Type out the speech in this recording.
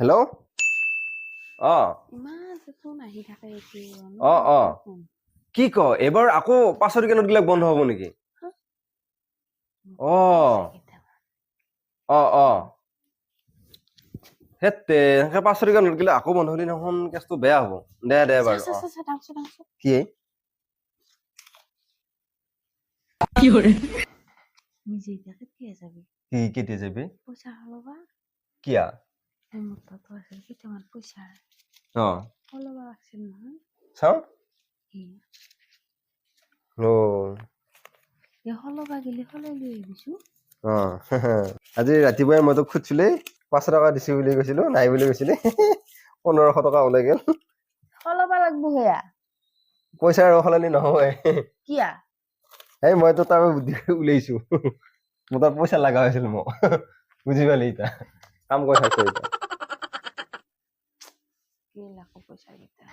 hello' অ অ অ কি ক এবাৰ আকৌ 500 টকীয়া নোটবিলাক বন্ধ হ'ব নেকি অ অ অ হেতে 500 টকীয়া নোট গিলা আকৌ বন্ধ হলি নহন কেছটো বেয়া হ'ব দে বাৰু কি কি হৰে নিজে কেতিয়া যাবি কি কেতিয়া যাবি পইচা হলবা কিয়া মোৰ তাতো আছে কেইটামান পইচা অ হলবা আছে নহয় চাও ও হলবা গেলি হলাই লৈ আহিবিছো অ আজি ৰাতিপুৱাই মই তোক খুজিছিলো 500 টকা দিছি বুলি কৈছিলো নাই বুলি কৈছিলি 1500 টকা ওলাই গেল হলবা লাগবো হেয়া পইচা আৰু হলানি নহয় কিয়া এই মই তো তাৰ বুদ্ধি উলাইছো মোৰ তাত পইচা লাগা হৈছিল মোক বুজি পালি ইতা কাম কৰি থাকো ইতা কি লাখ পইচা গিতা